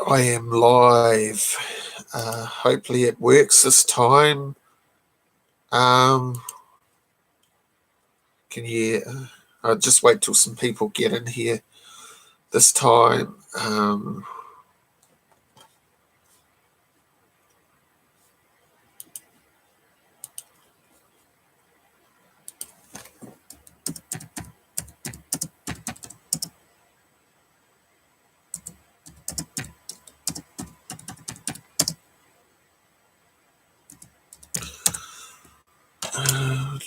I am live. Hopefully it works this time. Can you? I'll just wait till some people get in here this time.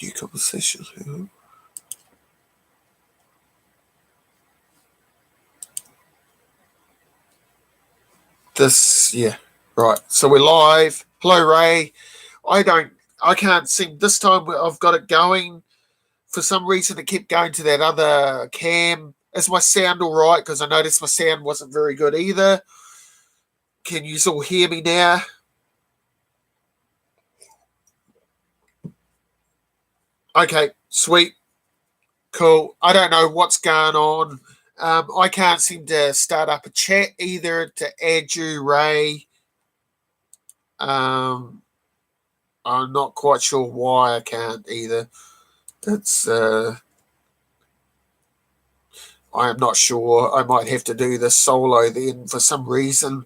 New conversation. Right. So we're live. Hello, Ray. I can't seem this time. I've got it going. For some reason, it kept going to that other cam. Is my sound all right? Because I noticed my sound wasn't very good either. Can you all hear me now? Okay, sweet. Cool. I don't know what's going on. I can't seem to start up a chat either to add you, Ray. I'm not quite sure why I can't either. I am not sure. I might have to do this solo then for some reason.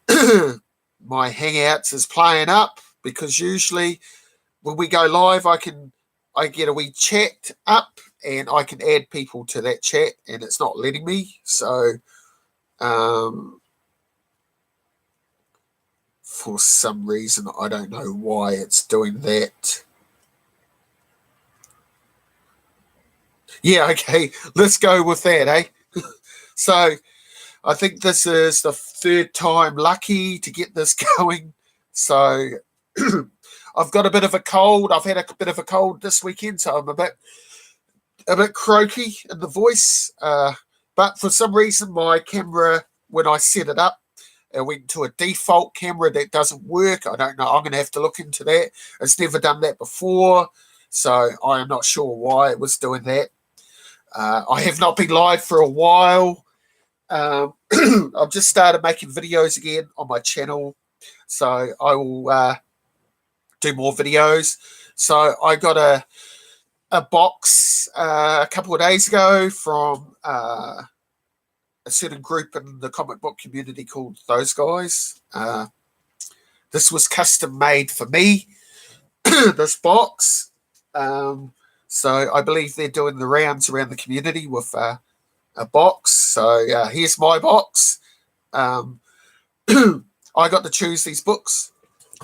My Hangouts is playing up because usually when we go live, I get a wee chat up and I can add people to that chat, and it's not letting me. So, for some reason, I don't know why it's doing that. Yeah, okay, let's go with that, eh? So, I think this is the third time lucky to get this going. So, I've got a bit of a cold. I've had a bit of a cold this weekend, so I'm a bit croaky in the voice. But for some reason, my camera, when I set it up, it went to a default camera that doesn't work. I don't know. I'm going to have to look into that. It's never done that before, so I am not sure why it was doing that. I have not been live for a while. I've just started making videos again on my channel, so I will do more videos. So I got a box a couple of days ago from a certain group in the comic book community called Those Guys. This was custom made for me, this box. So I believe they're doing the rounds around the community with a box. So here's my box. I got to choose these books.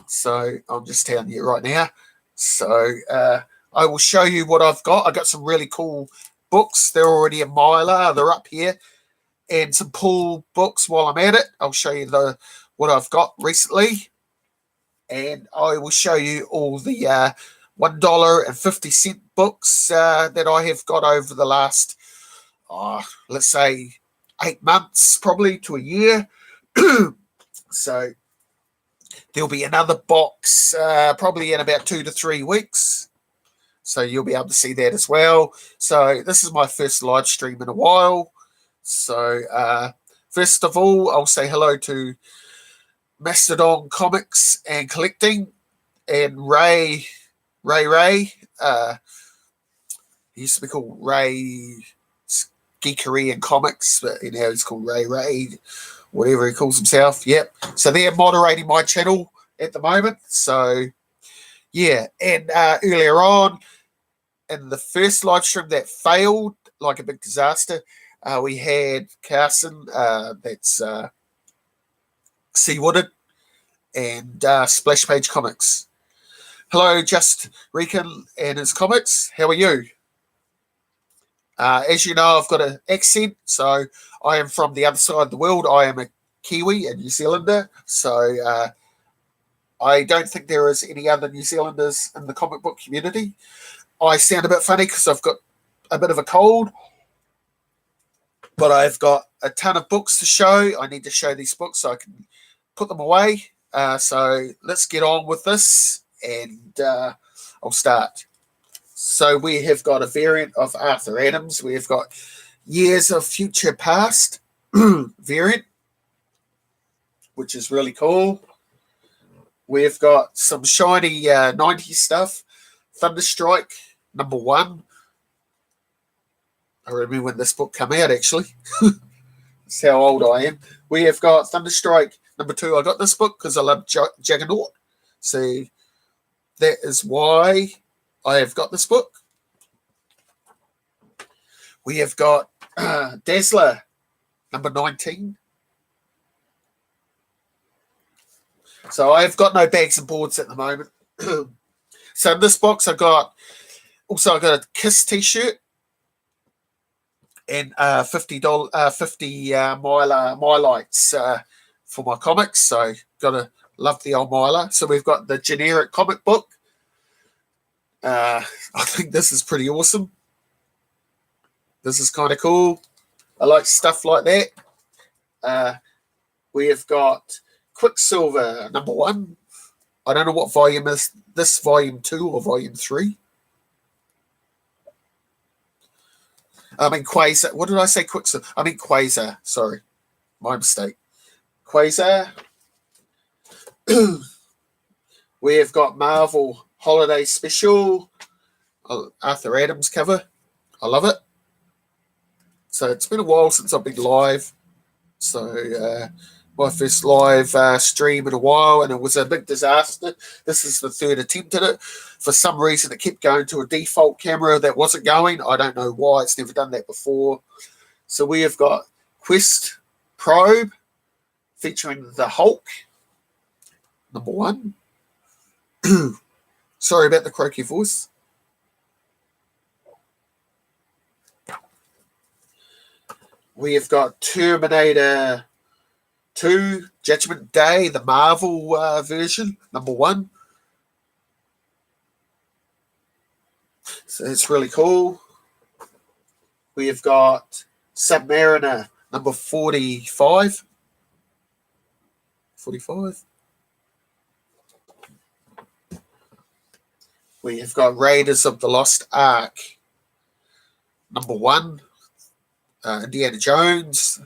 So I'm just telling you right now. So I will show you what I've got. I got some really cool books. They're already in Mylar. They're up here. And some pool books while I'm at it. I'll show you what I've got recently. And I will show you all the $1.50 books that I have got over the last, let's say, 8 months, probably to a year. So there'll be another box probably in about 2 to 3 weeks. So you'll be able to see that as well. So this is my first live stream in a while. So first of all, I'll say hello to Mastodon Comics and Collecting and Ray. He used to be called Ray Geekery and Comics, but now he's called Ray, whatever he calls himself. Yep. So they're moderating my channel at the moment. So yeah, and earlier on in the first live stream that failed like a big disaster, we had Carson, that's Seawooded, and Splash Page Comics. Hello, Just Recon and his comics. How are you? As you know, I've got an accent, so I am from the other side of the world. I am a Kiwi, a New Zealander, so I don't think there is any other New Zealanders in the comic book community. I sound a bit funny because I've got a bit of a cold, but I've got a ton of books to show. I need to show these books so I can put them away. So let's get on with this, and I'll start. So we have got a variant of Arthur Adams. We have got Years of Future Past variant. which is really cool. We've got some shiny 90s stuff. Thunderstrike, #1. I remember when this book came out, actually. That's how old I am. We have got Thunderstrike, #2. I got this book because I love Juggernaut. So that is why I have got this book. We have got Dazzler, #19. So I've got no bags and boards at the moment. So in this box, I got a Kiss t-shirt and $50 Mylights for my comics. So gotta love the old Mylar. So we've got the generic comic book. I think this is pretty awesome. This is kind of cool. I like stuff like that. We have got Quicksilver, #1. I don't know what volume is this, volume 2 or volume 3. I mean Quasar. What did I say? Quicksilver. I mean Quasar. Sorry, my mistake. Quasar. We have got Marvel Holiday Special, Arthur Adams cover. I love it. So it's been a while since I've been live. So my first live stream in a while, and it was a big disaster. This is the third attempt at it. For some reason, it kept going to a default camera that wasn't going. I don't know why. It's never done that before. So we have got Quest Probe featuring the Hulk, #1. Sorry about the croaky voice. We have got Terminator 2, Judgment Day, the Marvel version, #1. So it's really cool. We have got Submariner, #45. 45. We have got Raiders of the Lost Ark, #1. Indiana Jones.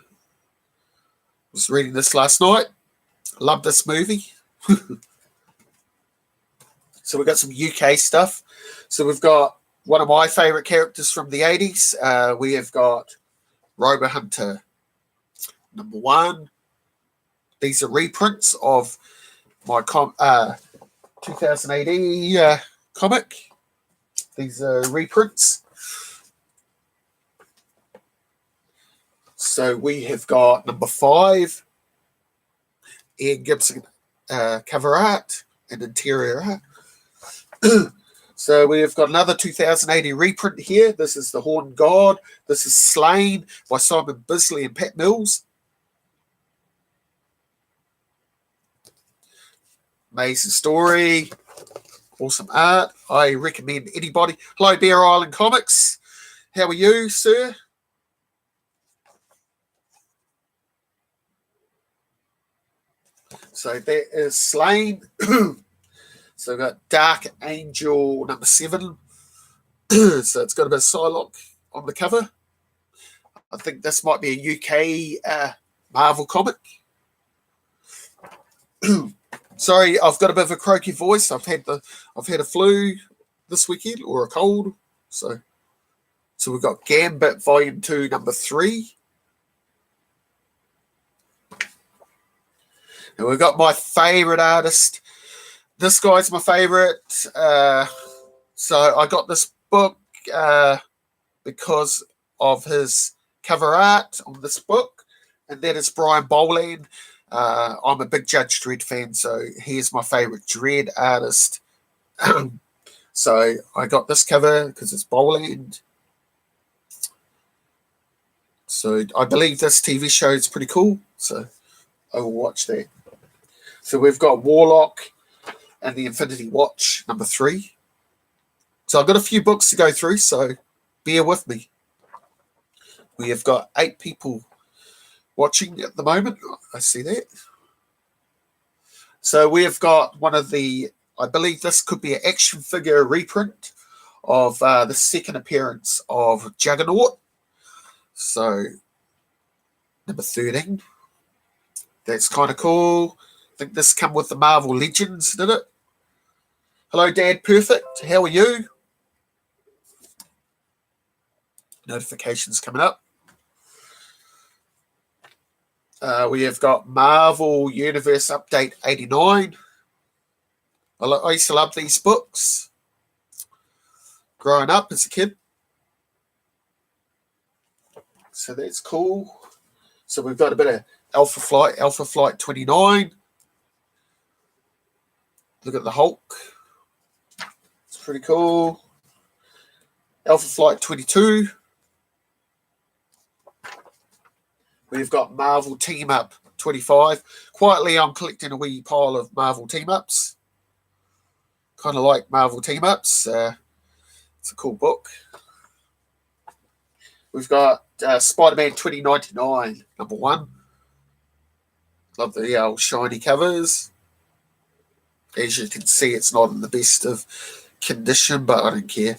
Was reading this last night. Love this movie. So we've got some UK stuff. So we've got one of my favourite characters from the 80s. We have got Robo Hunter, #1. These are reprints of my 2018 comic. These are reprints. So we have got #5, Ian Gibson cover art and interior art. So we have got another 2018 reprint here. This is The Horned God. This is Slain by Simon Bisley and Pat Mills. Amazing story. Awesome art. I recommend anybody. Hello, Bear Island Comics. How are you, sir? So that is Slain. So we've got Dark Angel #7. So it's got a bit of Psylocke on the cover. I think this might be a UK Marvel comic. Sorry, I've got a bit of a croaky voice. I've had a flu this weekend, or a cold. So we've got Gambit Volume 2, #3. And we've got my favourite artist. This guy's my favourite. So I got this book because of his cover art on this book, and that is Brian Boland. I'm a big Judge Dredd fan, so he is my favourite Dredd artist. So I got this cover because it's Boland. So I believe this TV show is pretty cool, so I will watch that. So we've got Warlock and the Infinity Watch, #3. So I've got a few books to go through, so bear with me. We have got 8 people watching at the moment. I see that. So we have got one of the, I believe this could be an action figure reprint of the second appearance of Juggernaut. So, #13. That's kind of cool. I think this come with the Marvel Legends, did it? Hello, Dad Perfect. How are you? Notifications coming up. We have got Marvel Universe Update 89. I used to love these books growing up as a kid. So that's cool. So we've got a bit of Alpha Flight 29. Look at the Hulk. It's pretty cool. Alpha Flight 22. We've got Marvel Team Up 25. Quietly, I'm collecting a wee pile of Marvel Team Ups. Kind of like Marvel Team Ups. It's a cool book. We've got Spider-Man 2099, number 1. Love the shiny covers. As you can see, it's not in the best of condition, but I don't care.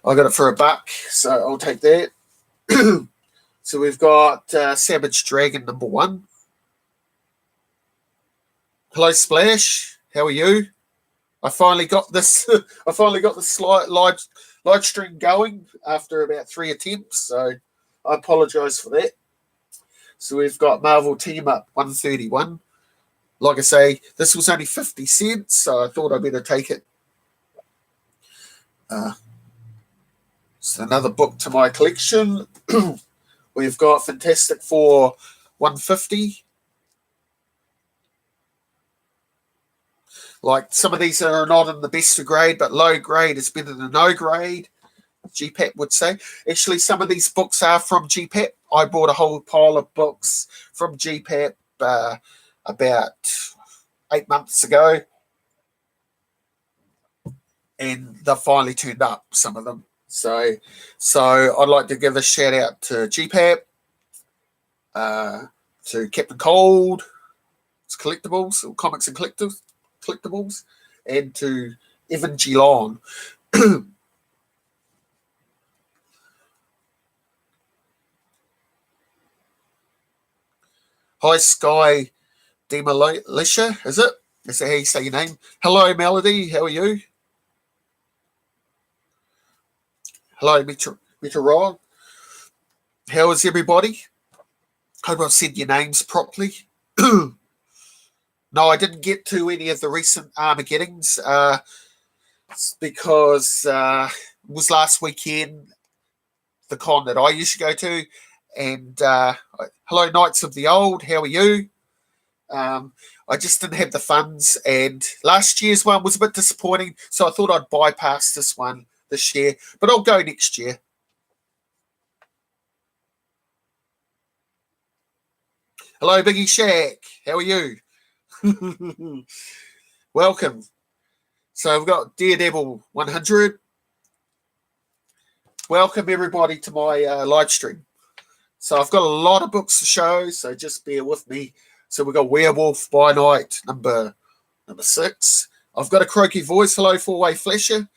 I got it for $1, so I'll take that. So we've got Savage Dragon, number 1. Hello, Splash. How are you? I finally got this. I finally got this live stream going after about 3 attempts, so I apologise for that. So we've got Marvel Team Up 131. Like I say, this was only 50 cents, so I thought I'd better take it. It's another book to my collection. We've got Fantastic Four 150. Like, some of these are not in the best of grade, but low grade is better than no grade, GPAP would say. Actually, some of these books are from GPAP. I bought a whole pile of books from GPAP about 8 months ago, and they've finally turned up, some of them. So I'd like to give a shout out to GPAP, to Captain Cold, it's collectibles, or comics and collectibles, and to Evan Geelong. Hi, Sky Demolitia, is it? Is that how you say your name? Hello, Melody, how are you? Hello, Meteor. How is everybody? Hope I've said your names properly. No, I didn't get to any of the recent Armageddons because it was last weekend, the con that I used to go to. And hello, Knights of the Old, how are you? I just didn't have the funds, and last year's one was a bit disappointing, so I thought I'd bypass this one this year, but I'll go next year. Hello, Biggie Shack. How are you? Welcome. So we've got Daredevil 100. Welcome, everybody, to my live stream. So I've got a lot of books to show, so just bear with me. So we've got Werewolf by Night, number 6. I've got a croaky voice. Hello, Four-Way Flasher.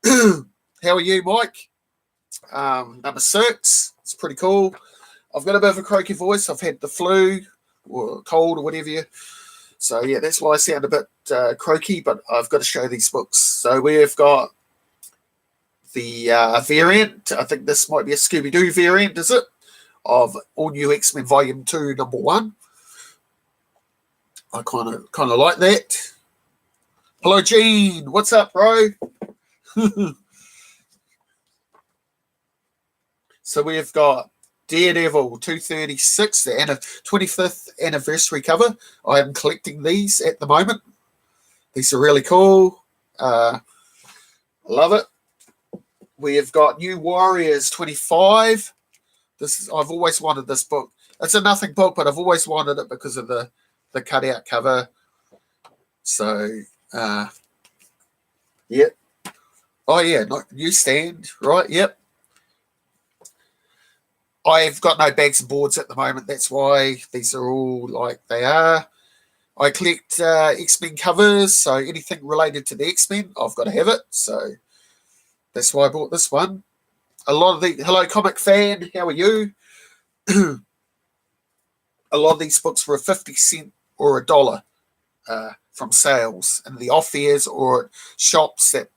How are you, Mike? Number 6. It's pretty cool. I've got a bit of a croaky voice. I've had the flu or cold or whatever. So, yeah, that's why I sound a bit croaky, but I've got to show these books. So we've got the variant. I think this might be a Scooby-Doo variant, is it? Of All New X-Men Volume 2, number 1. I kind of like that. Hello, Gene. What's up, bro? So we've got Daredevil 236, the 25th anniversary cover. I am collecting these at the moment. These are really cool. Love it. We have got New Warriors 25. I've always wanted this book. It's a nothing book, but I've always wanted it because of the cutout cover. So, yep. Oh, yeah, newsstand, right? Yep. I've got no bags and boards at the moment. That's why these are all like they are. I collect X-Men covers, so anything related to the X-Men, I've got to have it. So that's why I bought this one. A lot of hello, comic fan. How are you? a lot of these books were 50 cents or $1 from sales in the off airs or shops that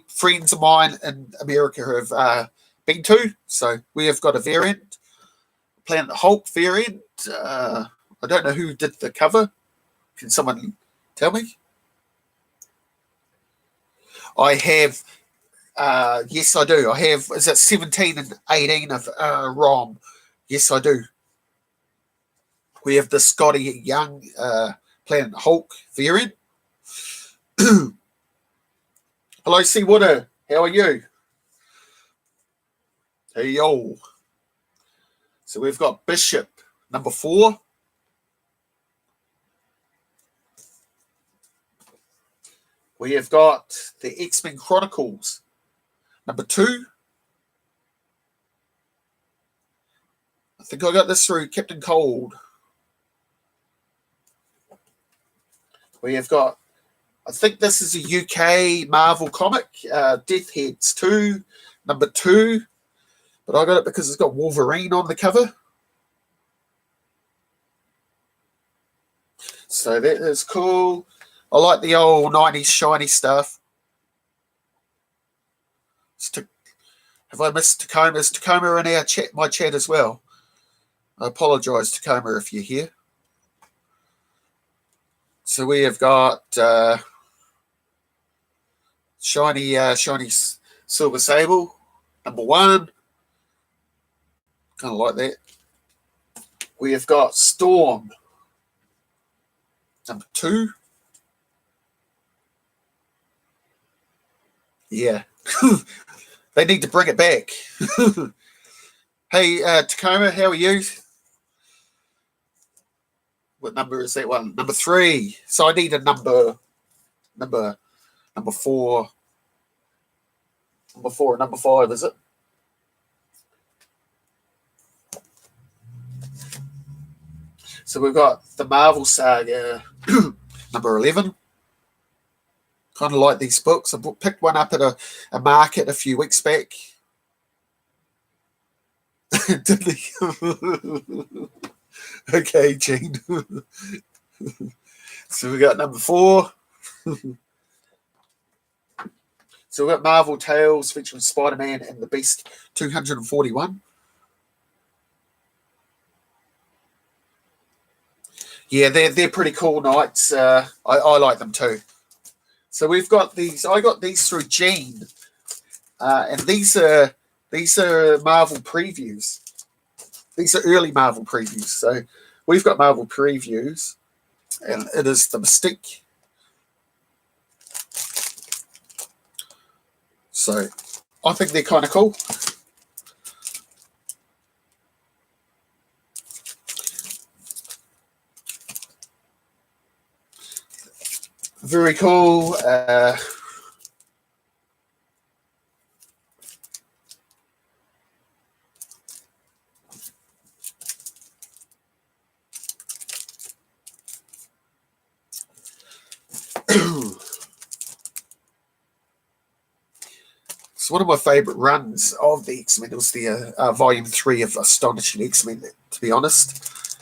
friends of mine in America have been to. So we have got a variant, Planet Hulk variant. I don't know who did the cover. Can someone tell me? I have, yes, I do. I have, is it 17 and 18 of ROM? Yes, I do. We have the Scotty Young Planet Hulk variant. Hello, Seawater. How are you? Hey, yo. So we've got Bishop, number 4. We have got the X-Men Chronicles, number 2. I think I got this through Captain Cold. We have got, I think this is a UK Marvel comic, Death Heads 2, number 2. But I got it because it's got Wolverine on the cover. So that is cool. I like the old 90s shiny stuff. Have I missed Tacoma? Is Tacoma in our chat, my chat as well? I apologise, Tacoma, if you're here. So we have got shiny Silver Sable, number 1. Kind of like that. We have got Storm, number 2. Yeah. They need to bring it back. Hey, Tacoma, how are you? What number is that one? Number 3. So I need a number 4. Number 4 and number 5, is it? So we've got the Marvel Saga, number 11. Kind of like these books. I picked one up at a market a few weeks back. Didn't he? Okay, Gene. So we got number 4. So we've got Marvel Tales featuring Spider-Man and the Beast 241. Yeah, they're pretty cool Knights. I like them too. So we've got these. I got these through Gene, and these are Marvel previews. These are early Marvel previews. So we've got Marvel previews, and it is the Mystique. So I think they're kind of cool. Very cool. It's one of my favourite runs of the X-Men. It was the Volume 3 of Astonishing X-Men, to be honest.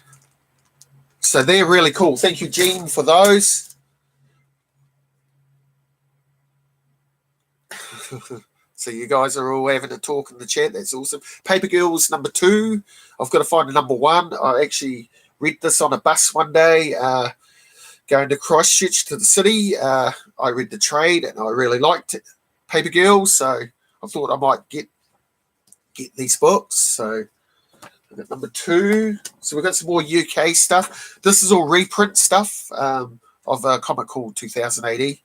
So they're really cool. Thank you, Gene, for those. So you guys are all having a talk in the chat. That's awesome. Paper Girls number 2. I've got to find a number 1. I actually read this on a bus one day, going to Christchurch to the city. I read the trade and I really liked it. Paper Girls, so I thought I might get these books. So I've got number 2. So we've got some more UK stuff. This is all reprint stuff of a comic called 2080.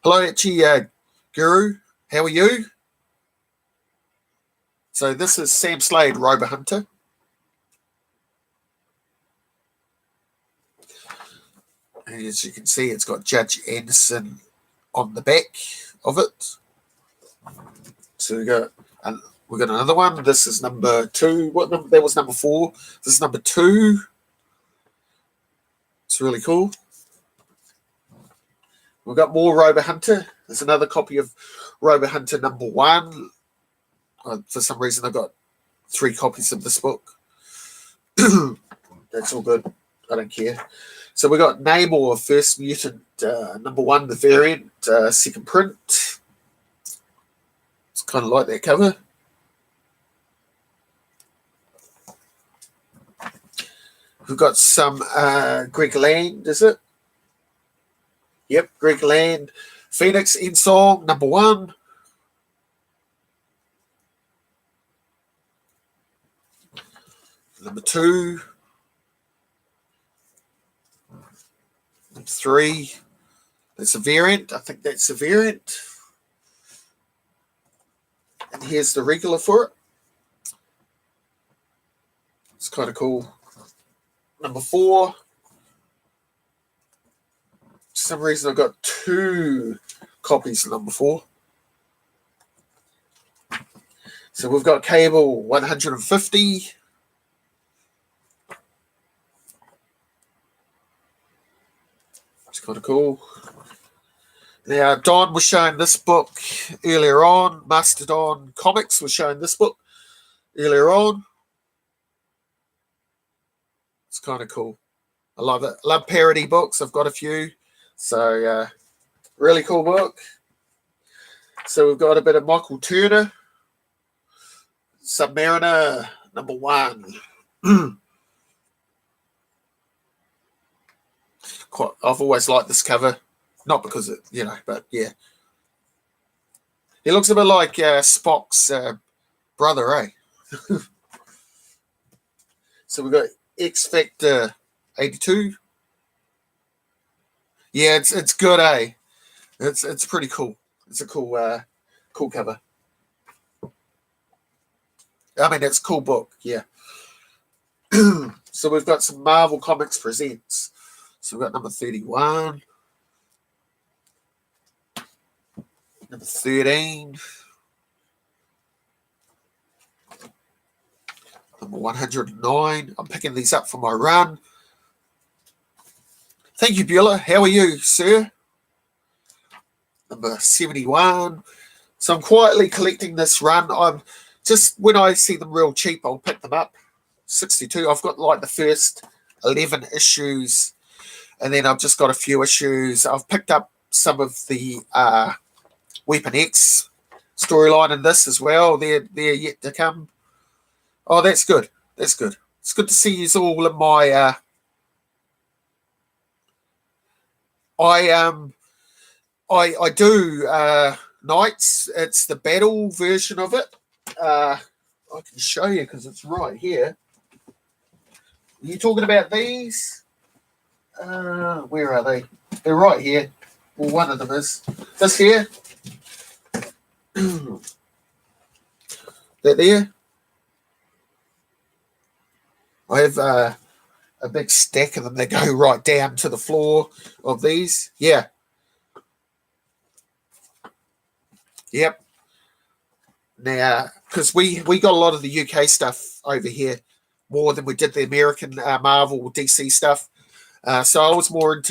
Hello, Itchy Guru. How are you? So this is Sam Slade, Robo Hunter. And as you can see, it's got Judge Anderson on the back of it. So we got another one. This is number 2. What number? That was number 4. This is number 2. It's really cool. We've got more Robo Hunter. There's another copy of Robo Hunter number 1. For some reason, I've got 3 copies of this book. That's all good. I don't care. So we got Namor, First Mutant, number 1, the variant, second print. It's kind of like that cover. We've got some Greg Land, is it? Yep, Greg Land. Phoenix Ensong, number 1. Number 2. Number 3. That's a variant. I think that's a variant. And here's the regular for it. It's kind of cool. Number 4. For some reason I've got 2 copies of number 4. So we've got Cable 150. It's kind of cool. Now, Don was showing this book earlier on. Mastodon Comics was showing this book earlier on. It's kind of cool. I love it. I love parody books. I've got a few. So, really cool book. So, we've got a bit of Michael Turner. Submariner, number 1. I've always liked this cover. Not because it, but yeah. He looks a bit like Spock's brother, eh? So we've got X Factor 82. Yeah, it's good, eh? It's pretty cool. It's a cool cover. I mean, it's a cool book, yeah. So we've got some Marvel Comics Presents. So we've got number 31. Number 13. Number 109. I'm picking these up for my run. Thank you, Beulah. How are you, sir? Number 71. So I'm quietly collecting this run. I'm just, when I see them real cheap, I'll pick them up. 62. I've got like the first 11 issues, and then I've just got a few issues. I've picked up some of the Weapon X storyline in this as well. They're yet to come. Oh, that's good. That's good. It's good to see you all in my. I do Knights. It's the battle version of it. I can show you because it's right here. Are you talking about these? Where are they? They're right here. Well, one of them is this here. That there. I have a big stack of them that go right down to the floor of these. Yeah. Yep. Now, because we got a lot of the UK stuff over here, more than we did the American Marvel DC stuff. So I was more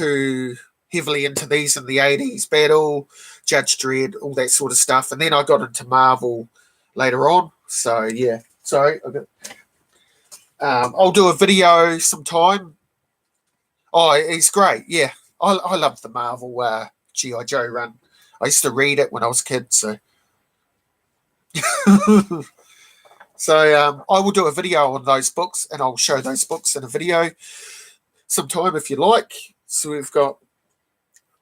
heavily into these in the 80s, Battle, Judge Dredd, all that sort of stuff. And then I got into Marvel later on. So, yeah. Sorry. I'll do a video sometime. Oh, he's great. Yeah. I love the Marvel G.I. Joe run. I used to read it when I was a kid, so. So I will do a video on those books, and I'll show those books in a video sometime if you like. So we've got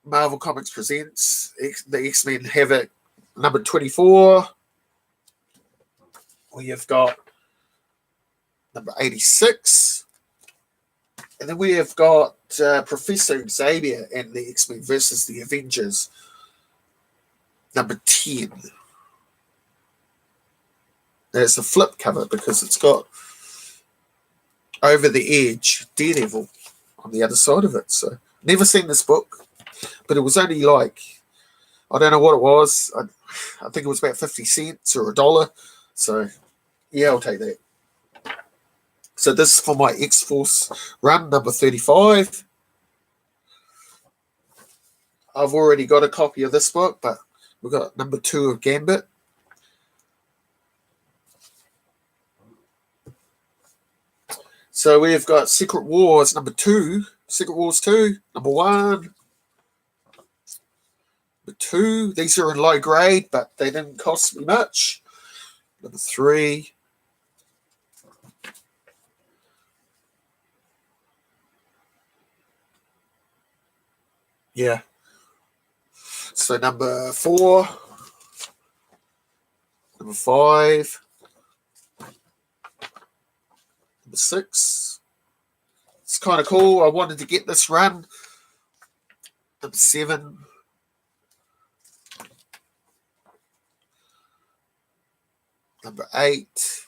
Marvel Comics Presents, the X-Men Havoc number 24. We have got number 86. And then we have got Professor Xavier and the X-Men versus the Avengers, number 10. There's a flip cover because it's got Over the Edge Daredevil on the other side of it. So never seen this book, but it was only like, I don't know what it was. I think it was about 50 cents or $1. So yeah, I'll take that. So this is for my X-Force run, number 35. I've already got a copy of this book, but we've got number 2 of Gambit. So we've got Secret Wars number 2, Secret Wars 2, number 1, number 2. These are in low grade, but they didn't cost me much. Number 3. Yeah. So number 4. Number 5. Number 6. It's kind of cool. I wanted to get this run. Number 7. Number 8.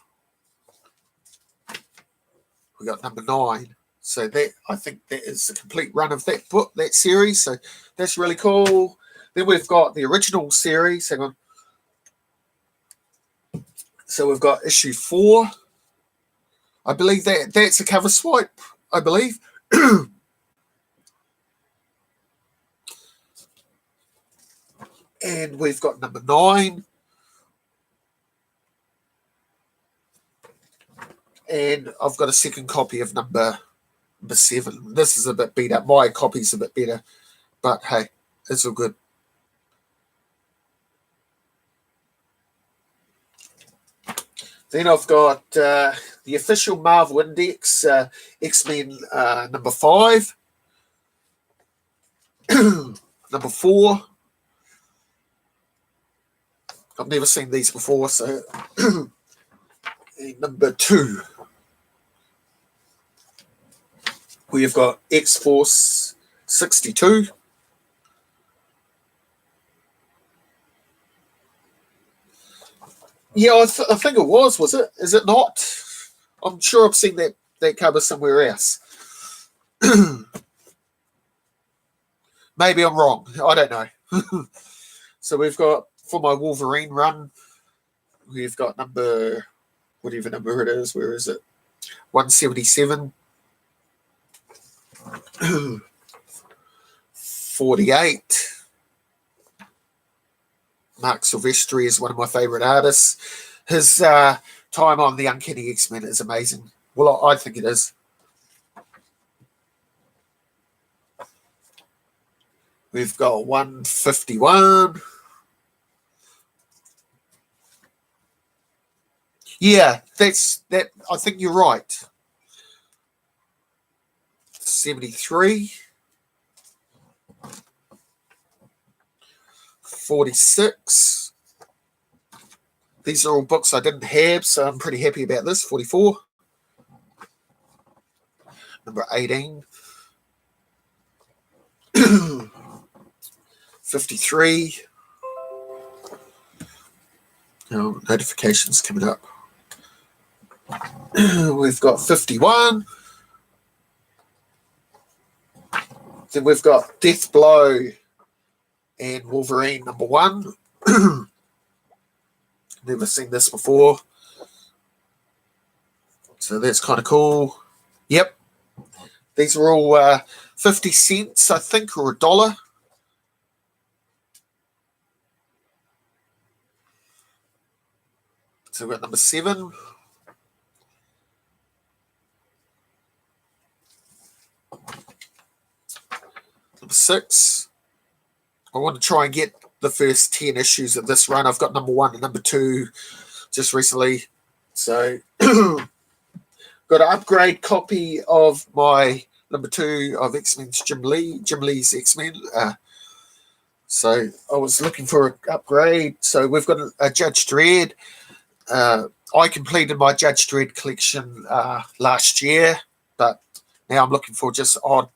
We got number 9. So that, I think that is the complete run of that book, that series. So that's really cool. Then we've got the original series. Hang on. So we've got issue 4. I believe that's a cover swipe, I believe. And we've got number 9. And I've got a second copy of number 7. This is a bit beat up. My copy's a bit better. But hey, it's all good. Then I've got the official Marvel Index, X-Men number 5. Number 4. I've never seen these before, so and number 2. We've got X-Force 62. Yeah, I think it was it? Is it not? I'm sure I've seen that cover somewhere else. Maybe I'm wrong. I don't know. So we've got, for my Wolverine run, we've got number, whatever number it is, where is it? 177. 48. Mark Silvestri is one of my favourite artists. His time on the Uncanny X-Men is amazing. Well, I think it is. We've got 151. Yeah, that. I think you're right. 73. 46. These are all books I didn't have, so I'm pretty happy about this. 44. Number 18. 53. Oh, notifications coming up. We've got 51. Then we've got Death Blow and Wolverine number 1. Never seen this before. So that's kind of cool. Yep. These are all 50 cents, I think, or $1. So we've got number 7. Number 6. I want to try and get the first 10 issues of this run. I've got number 1 and number 2 just recently. So got an upgrade copy of my number 2 of X-Men's Jim Lee's X-Men. So I was looking for an upgrade. So we've got a Judge Dredd. I completed my Judge Dredd collection last year, but now I'm looking for just odd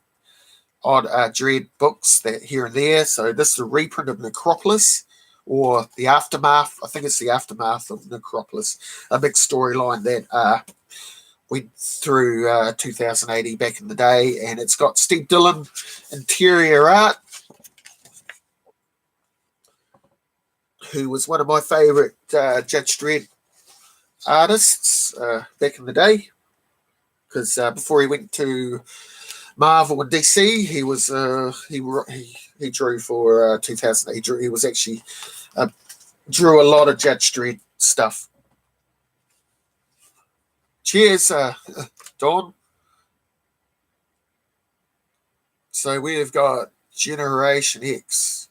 Dredd books that here and there. So this is a reprint of Necropolis, or the Aftermath. I think it's the Aftermath of Necropolis, a big storyline that went through 2080 back in the day, and it's got Steve Dillon interior art, who was one of my favorite Judge Dredd artists back in the day, because before he went to Marvel and DC, he was he drew for 2000. He was actually drew a lot of Judge Dredd stuff. Cheers, Dawn. So we've got Generation X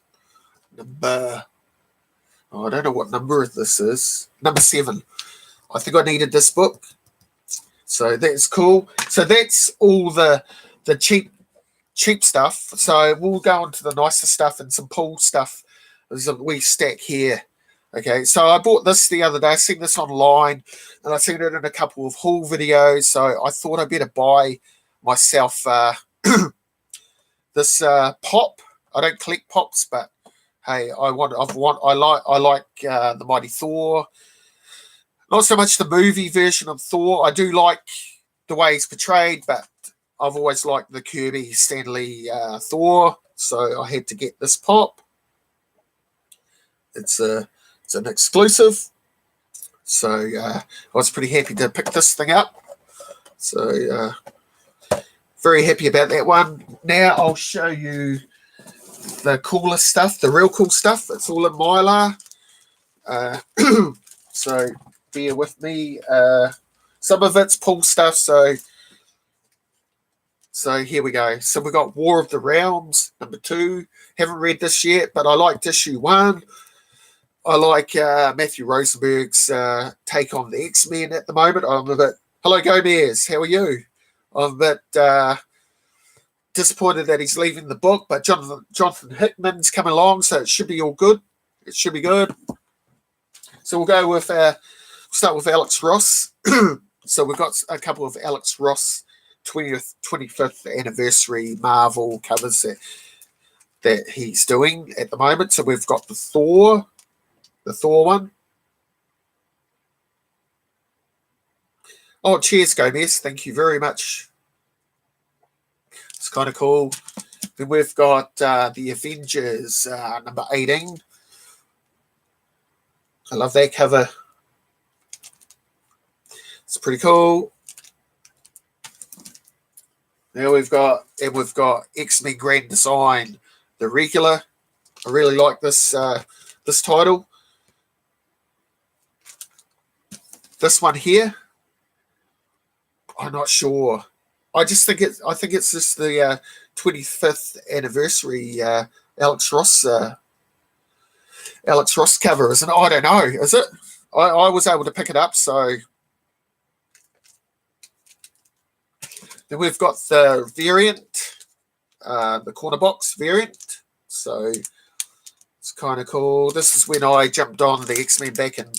number. Oh, I don't know what number this is. Number 7. I think I needed this book. So that's cool. So that's all the cheap stuff. So we'll go on to the nicer stuff and some pool stuff. There's a wee stack here. Okay, so I bought this the other day. I seen this online, and I seen it in a couple of haul videos. So I thought I better buy myself this pop. I don't collect pops, but hey, I like the Mighty Thor. Not so much the movie version of Thor. I do like the way he's portrayed, but I've always liked the Kirby Stanley Thor, so I had to get this pop. It's an exclusive, so I was pretty happy to pick this thing up. So very happy about that one. Now I'll show you the cooler stuff, the real cool stuff. It's all in Mylar. So bear with me. Some of it's pull stuff, so here we go. So we got War of the Realms, number 2. Haven't read this yet, but I liked issue 1. I like Matthew Rosenberg's take on the X-Men at the moment. I'm a bit... Hello, Gomez. How are you? I'm a bit disappointed that he's leaving the book, but Jonathan Hickman's come along, so it should be all good. It should be good. So we'll go with... start with Alex Ross. So we've got a couple of Alex Ross 25th anniversary Marvel covers that he's doing at the moment. So we've got the Thor one. Oh, cheers, Gomez. Thank you very much. It's kind of cool. Then we've got the Avengers number 18. I love that cover. It's pretty cool. Now we've got X-Men Grand Design, the regular. I really like this this title. This one here, I'm not sure. I think it's just the 25th anniversary Alex Ross cover, isn't it? I don't know. Is it? I was able to pick it up, so. Then we've got the variant, the corner box variant. So it's kind of cool. This is when I jumped on the X-Men back in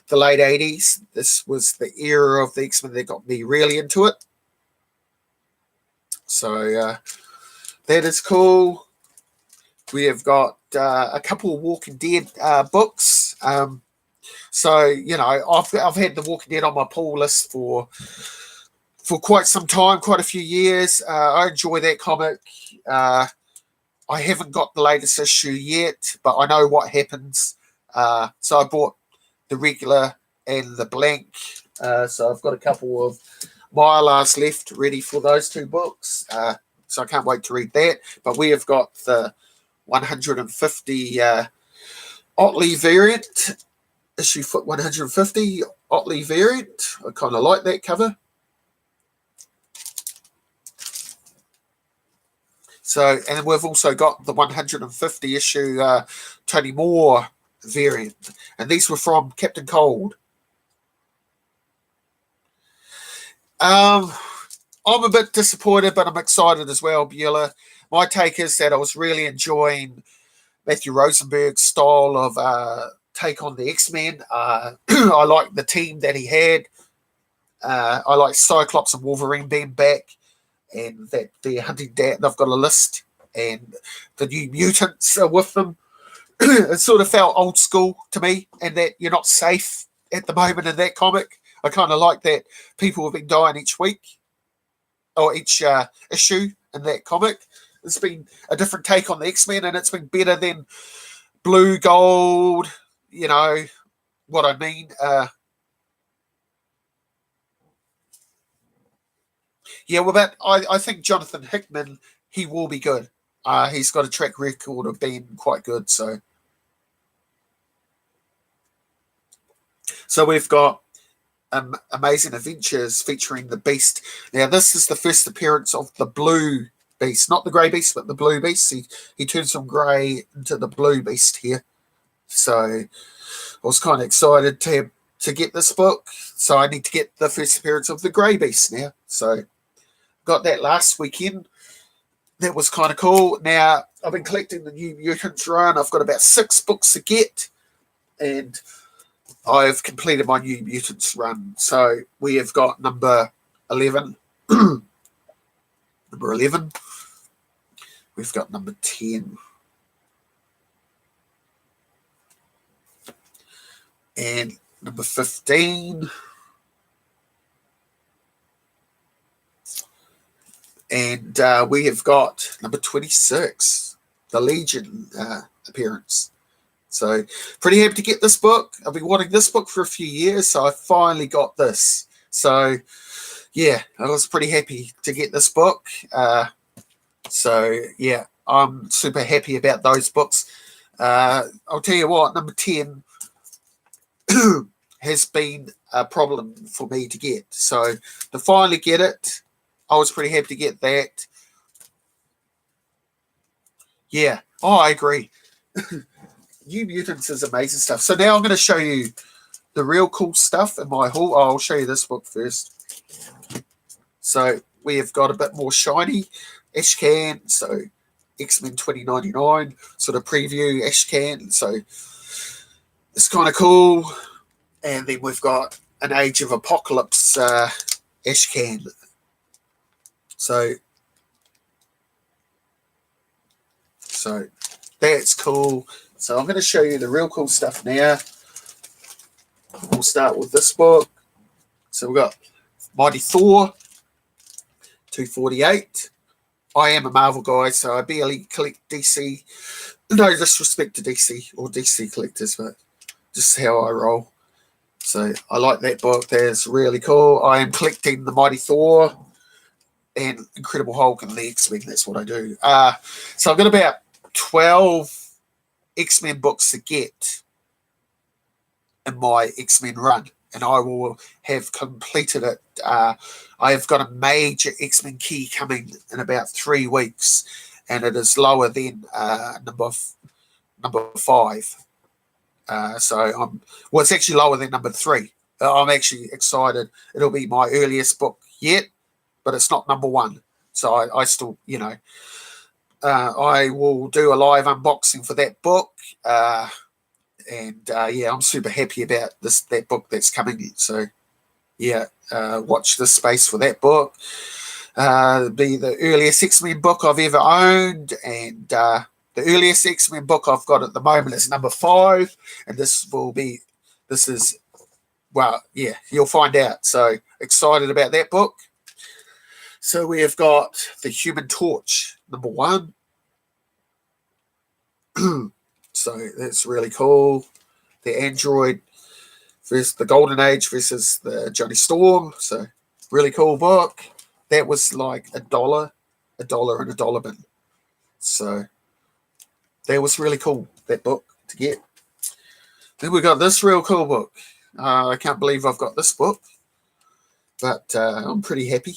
the late 80s. This was the era of the X-Men that got me really into it. So that is cool. We have got a couple of Walking Dead books. So, you know, I've had the Walking Dead on my pull list for quite some time, quite a few years. I enjoy that comic. I haven't got the latest issue yet, but I know what happens. So I bought the regular and the blank. So I've got a couple of Mylars left ready for those 2 books. So I can't wait to read that. But we have got the 150 Otley variant, issue 150 Otley variant. I kind of like that cover. So, and we've also got the 150 issue Tony Moore variant, and these were from Captain Cold. I'm a bit disappointed, but I'm excited as well, Beulah. My take is that I was really enjoying Matthew Rosenberg's style of take on the X-Men. I like the team that he had. I like Cyclops and Wolverine being back, and that they're hunting down. They've got a list, and the New Mutants are with them. It sort of felt old school to me, and that you're not safe at the moment in that comic. I kind of like that people have been dying each week or each issue in that comic. It's been a different take on the X-Men, and it's been better than Blue, Gold, you know what I mean. Yeah, well, I think Jonathan Hickman, he will be good. He's got a track record of being quite good. So we've got Amazing Adventures featuring the Beast. Now, this is the first appearance of the Blue Beast, not the Grey Beast, but the Blue Beast. He turns from grey into the Blue Beast here. So I was kind of excited to get this book. So I need to get the first appearance of the Grey Beast now. So got that last weekend. That was kind of cool. Now I've been collecting the New Mutants run. I've got about 6 books to get, and I've completed my New Mutants run. So we have got number 11. Number 11. We've got number 10. And number 15. And we have got number 26, the Legion appearance. So pretty happy to get this book. I've been wanting this book for a few years, so I finally got this. So yeah, I was pretty happy to get this book. So yeah, I'm super happy about those books. I'll tell you what, number 10 has been a problem for me to get. So to finally get it, I was pretty happy to get that. Yeah, I agree. New Mutants is amazing stuff. So now I'm going to show you the real cool stuff in my haul. I'll show you this book first. So we have got a bit more shiny Ashcan. So X-Men 2099 sort of preview Ashcan. So it's kind of cool. And then we've got an Age of Apocalypse Ashcan. So that's cool. So I'm going to show you the real cool stuff now. We'll start with this book. So we've got Mighty Thor 248. I am a Marvel guy, so I barely collect DC. No disrespect to DC or DC collectors, but just how I roll. So I like that book. That's really cool. I am collecting the Mighty Thor and Incredible Hulk and the X-Men. That's what I do. So I've got about 12 X-Men books to get in my X-Men run, and I will have completed it. I have got a major X-Men key coming in about 3 weeks, and it is lower than number 5. So it's actually lower than number 3. I'm actually excited. It'll be my earliest book yet, but it's not number 1. So I still, I will do a live unboxing for that book. Yeah, I'm super happy about that book that's coming in. So yeah, watch this space for that book. Be the earliest X-Men book I've ever owned, and the earliest X-Men book I've got at the moment is number 5, and you'll find out. So excited about that book. So we have got the Human Torch, number 1. So that's really cool. The Android versus the Golden Age versus the Johnny Storm. So really cool book. That was like $1 and $1 bin. So that was really cool, that book to get. Then we got this real cool book. I can't believe I've got this book, but I'm pretty happy.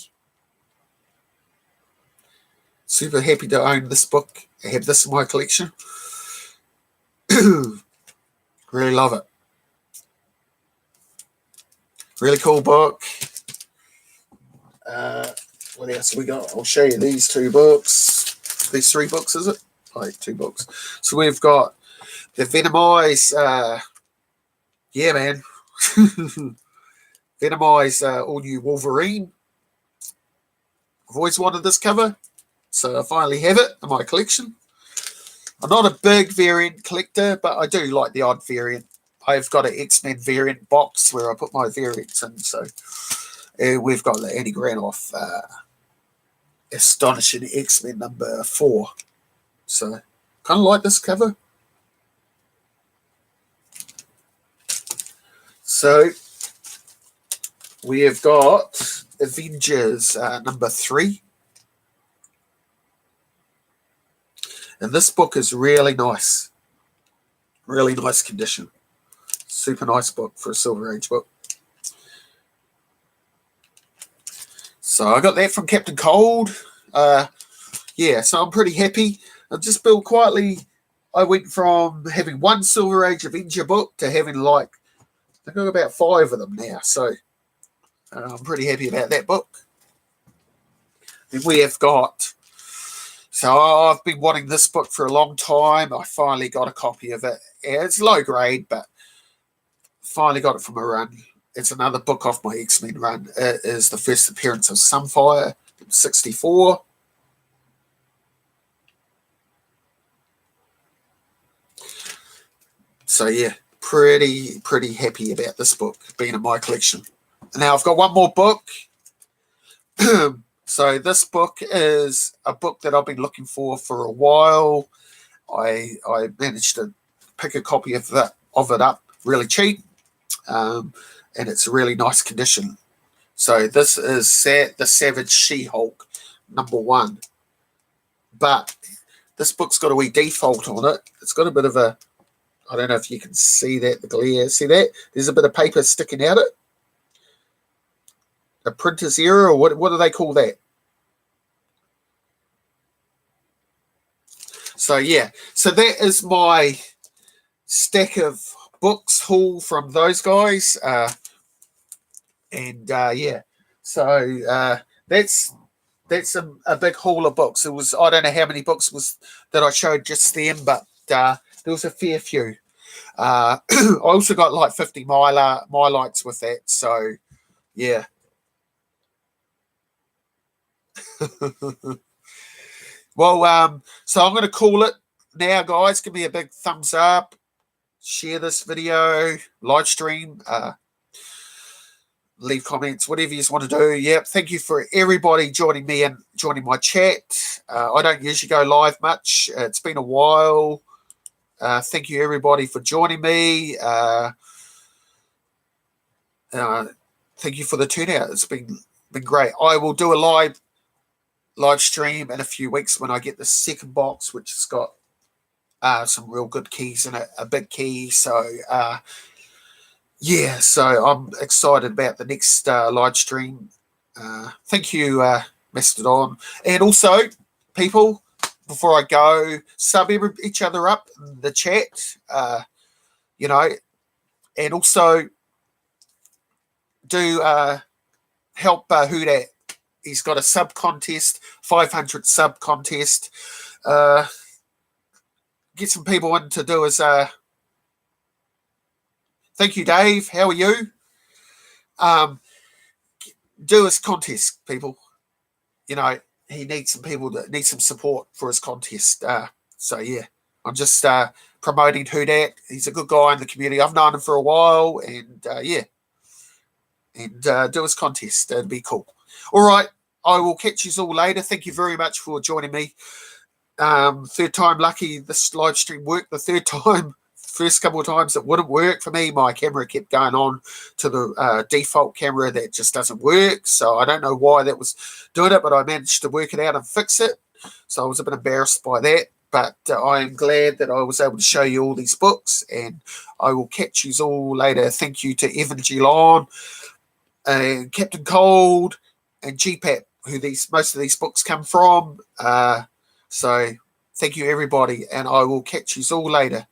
Super happy to own this book. I have this in my collection. Really love it. Really cool book. What else we got? I'll show you these 2 books. These 3 books, is it? Oh, 2 books. So we've got the Venomize. Yeah, man. Venomize all new Wolverine. I've always wanted this cover, so I finally have it in my collection. I'm not a big variant collector, but I do like the odd variant. I've got an X-Men variant box where I put my variants in. So we've got the Andy Granoff Astonishing X-Men number 4. So kind of like this cover. So we have got Avengers number 3. And this book is really nice. Really nice condition. Super nice book for a Silver Age book. So I got that from Captain Cold. yeah, so I'm pretty happy. I've just built quietly. I went from having one Silver Age Avenger book to having like, I think I've got about 5 of them now. So I'm pretty happy about that book. Then we have got, so I've been wanting this book for a long time. I finally got a copy of it. It's low grade, but finally got it from a run. It's another book off my X-Men run. It is the first appearance of Sunfire, 64. So yeah, pretty happy about this book being in my collection. Now I've got one more book. So this book is a book that I've been looking for a while. I managed to pick a copy of it up really cheap, and it's a really nice condition. So this is The Savage She-Hulk #1. But this book's got a wee default on it. It's got a bit of a, I don't know if you can see that, the glare. See that? There's a bit of paper sticking out it. A printer's error, or what do they call that? So yeah, so that is my stack of books haul from those guys. Yeah, so that's a big haul of books. It was, I don't know how many books was that I showed just then, but there was a fair few. I also got like 50 Mylites with that. So yeah. Well, so I'm going to call it now, guys. Give me a big thumbs up, share this video, live stream, leave comments, whatever you want to do. Yep. Thank you for everybody joining me and joining my chat. I don't usually go live much. It's been a while. Thank you everybody for joining me. Thank you for the turnout. It's been great. I will do a live stream in a few weeks when I get the second box, which has got some real good keys in it, a big key. So yeah, so I'm excited about the next live stream. Thank you, Mastodon. And also, people, before I go, sub each other up in the chat, and also do help Hudat. He's got a sub contest, 500 sub contest. Get some people in to do his. Thank you, Dave. How are you? Do his contest, people. He needs some people that need some support for his contest. So yeah, I'm just promoting Hudat. He's a good guy in the community. I've known him for a while, and yeah, and do his contest. It'd be cool. All right, I will catch you all later. Thank you very much for joining me. Third time lucky this live stream worked. The third time, first couple of times it wouldn't work for me. My camera kept going on to the default camera that just doesn't work. So I don't know why that was doing it, but I managed to work it out and fix it. So I was a bit embarrassed by that. But I am glad that I was able to show you all these books, and I will catch you all later. Thank you to Evan Geelon and Captain Cold and GPAP, who most of these books come from. So thank you, everybody, and I will catch you all later.